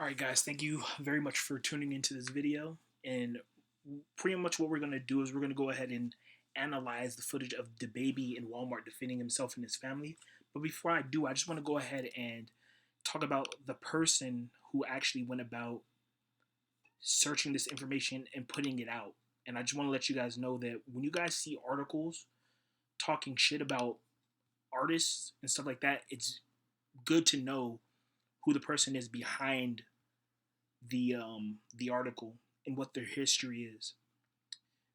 Alright guys, thank you very much for tuning into this video, and pretty much what we're going to do is we're going to go ahead and analyze the footage of Dababy in Walmart defending himself and his family. But before I do, I just want to go ahead and talk about the person who actually went about searching this information and putting it out. And I just want to let you guys know that when you guys see articles talking shit about artists and stuff like that, it's good to know who the person is behind the article and what their history is.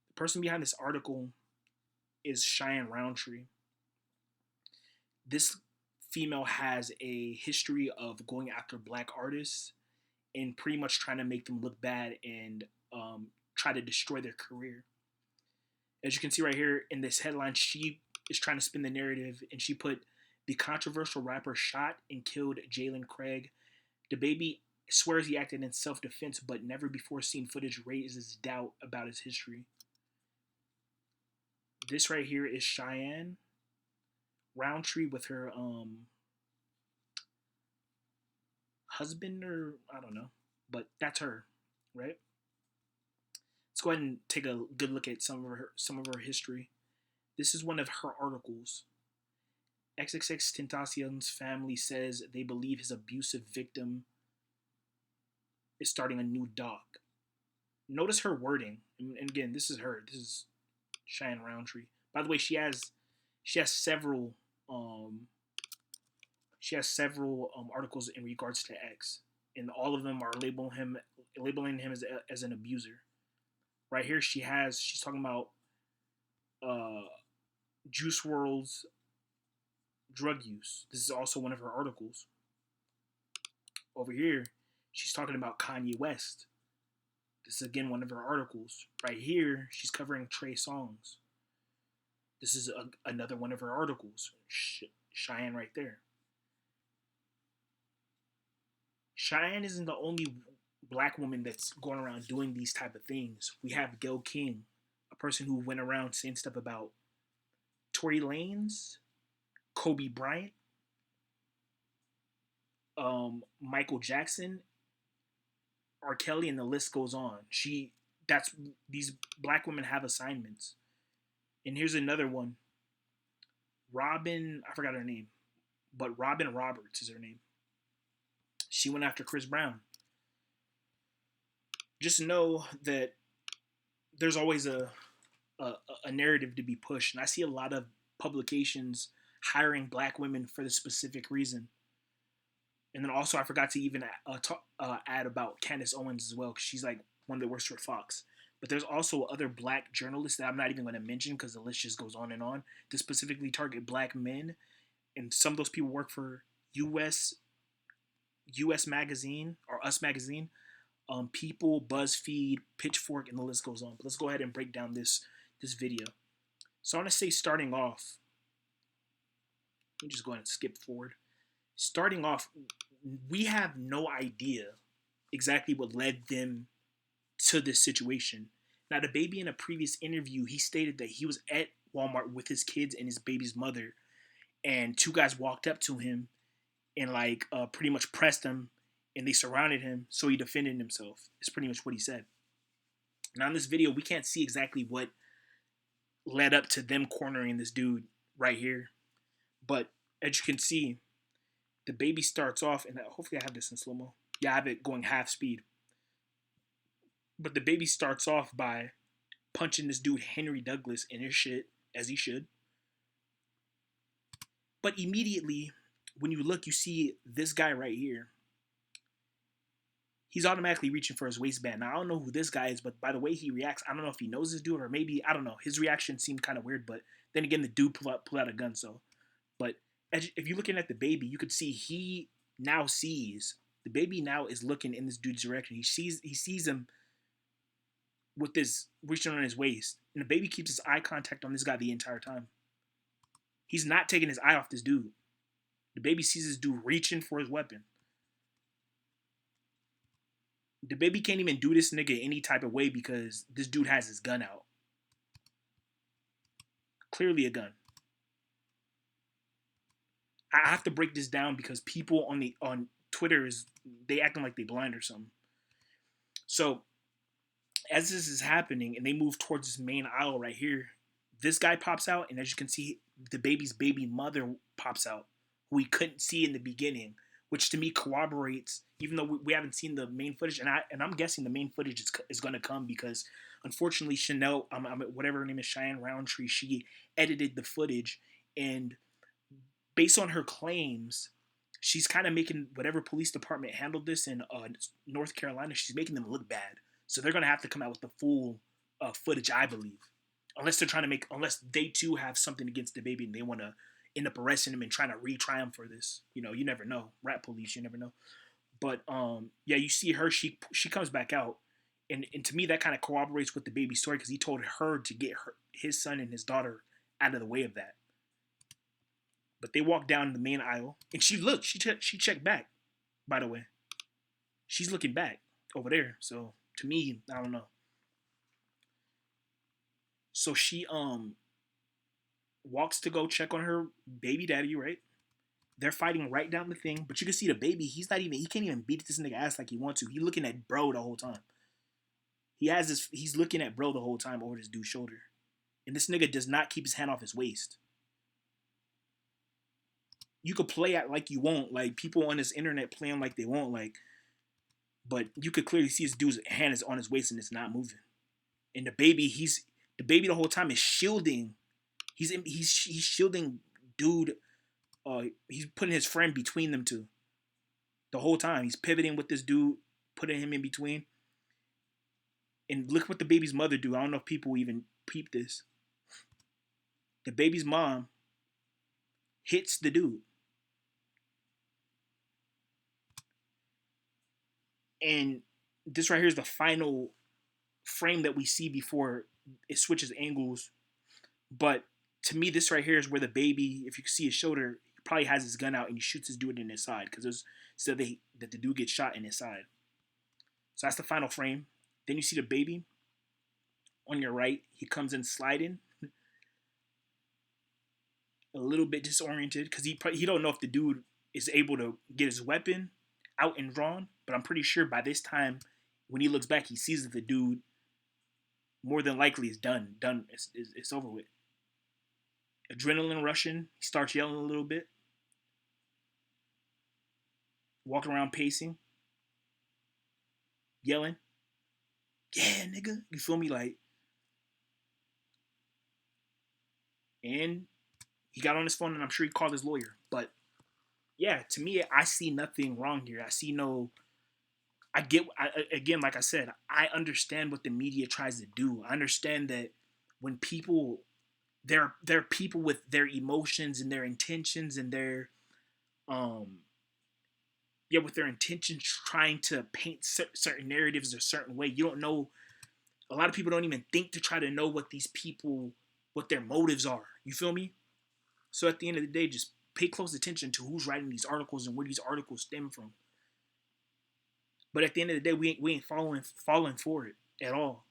The person behind this article is Cheyenne Roundtree. This female has a history of going after black artists and pretty much trying to make them look bad and try to destroy their career. As you can see right here in this headline, she is trying to spin the narrative, and she put the controversial rapper shot and killed Jalen Craig. Dababy swears he acted in self-defense, but never before seen footage raises doubt about his history. This right here is Cheyenne Roundtree with her husband, or I don't know, but that's her, right? Let's go ahead and take a good look at some of her history. This is one of her articles. XXX Tentacion's family says they believe his abusive victim is starting a new doc. Notice her wording, and again, this is her. This is Cheyenne Roundtree. By the way, she has several articles in regards to X, and all of them are labeling him as an abuser. Right here, she's talking about Juice WRLD's drug use. This is also one of her articles. Over here, she's talking about Kanye West. This is again one of her articles. Right here, she's covering Trey Songz. This is another one of her articles. Cheyenne right there. Cheyenne isn't the only black woman that's going around doing these type of things. We have Gayle King, a person who went around saying stuff about Tory Lanez, Kobe Bryant, Michael Jackson, R. Kelly, and the list goes on. These black women have assignments. And here's another one. I forgot her name, but Robin Roberts is her name. She went after Chris Brown. Just know that there's always a narrative to be pushed, and I see a lot of publications hiring black women for the specific reason. And then also, I forgot to even add about Candace Owens as well, because she's like one that works for Fox. But there's also other black journalists that I'm not even going to mention because the list just goes on and on to specifically target black men. And some of those people work for US Magazine or Us Magazine, People, BuzzFeed, Pitchfork, and the list goes on. But let's go ahead and break down this video. So I want to say, starting off, let me just go ahead and skip forward. Starting off, we have no idea exactly what led them to this situation. Now, Dababy, in a previous interview, he stated that he was at Walmart with his kids and his baby's mother, and two guys walked up to him and pretty much pressed him, and they surrounded him, so he defended himself. It's pretty much what he said. Now, in this video, we can't see exactly what led up to them cornering this dude right here, but as you can see, Dababy starts off, and hopefully I have this in slow-mo. Yeah, I have it going half speed. But Dababy starts off by punching this dude Henry Douglas in his shit, as he should. But immediately, when you look, you see this guy right here. He's automatically reaching for his waistband. Now, I don't know who this guy is, but by the way he reacts, I don't know if he knows this dude, or maybe, I don't know. His reaction seemed kind of weird, but then again, the dude pulled out a gun, so. But if you're looking at Dababy, you could see he now sees. Dababy now is looking in this dude's direction. He sees him with this reaching on his waist, and Dababy keeps his eye contact on this guy the entire time. He's not taking his eye off this dude. Dababy sees this dude reaching for his weapon. Dababy can't even do this nigga any type of way because this dude has his gun out. Clearly a gun. I have to break this down because people on Twitter is, they acting like they blind or something. So as this is happening and they move towards this main aisle right here, this guy pops out, and as you can see, the baby's baby mother pops out, who we couldn't see in the beginning, which to me corroborates, even though we haven't seen the main footage, and I'm guessing the main footage is going to come because unfortunately Chanel, whatever her name is, Cheyenne Roundtree, she edited the footage, and based on her claims, she's kind of making whatever police department handled this in North Carolina, she's making them look bad. So they're going to have to come out with the full footage, I believe. Unless they're trying to make, unless they too have something against Dababy and they want to end up arresting him and trying to retry him for this. You know, you never know. Rap police, you never know. But yeah, you see her, she comes back out. And to me, that kind of corroborates with Dababy's story because he told her to get his son and his daughter out of the way of that. But they walk down the main aisle, and she checked back, by the way. She's looking back over there. So to me, I don't know. So she walks to go check on her baby daddy, right? They're fighting right down the thing, but you can see the baby, he can't even beat this nigga ass like he wants to. He's looking at bro the whole time. He's looking at bro the whole time over this dude's shoulder. And this nigga does not keep his hand off his waist. You could play it like you won't, like people on this internet playing like they won't, like, but you could clearly see this dude's hand is on his waist and it's not moving. And the baby the whole time is shielding. He's shielding dude. He's putting his friend between them two. The whole time he's pivoting with this dude, putting him in between. And look what the baby's mother do. I don't know if people even peep this. The baby's mom hits the dude. And this right here is the final frame that we see before it switches angles. But to me, this right here is where the baby, if you can see his shoulder, he probably has his gun out and he shoots his dude in his side because there's so that the dude gets shot in his side. So that's the final frame. Then you see the baby on your right. He comes in sliding, a little bit disoriented because he don't know if the dude is able to get his weapon out and drawn. But I'm pretty sure by this time, when he looks back, he sees that the dude more than likely is done. It's over with. Adrenaline rushing. He starts yelling a little bit. Walking around pacing. Yelling. Yeah, nigga. You feel me? Like. And he got on his phone and I'm sure he called his lawyer. But yeah, to me, I see nothing wrong here. I see no. Again, like I said, I understand what the media tries to do. I understand that when people, they're people with their emotions and their intentions and their, with their intentions trying to paint certain narratives a certain way. You don't know. A lot of people don't even think to try to know what these people, what their motives are. You feel me? So at the end of the day, just pay close attention to who's writing these articles and where these articles stem from. But at the end of the day, we ain't falling for it at all.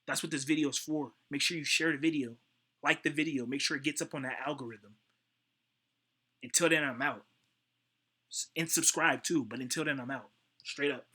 That's what this video is for. Make sure you share the video. Like the video. Make sure it gets up on that algorithm. Until then, I'm out. And subscribe too. But until then, I'm out. Straight up.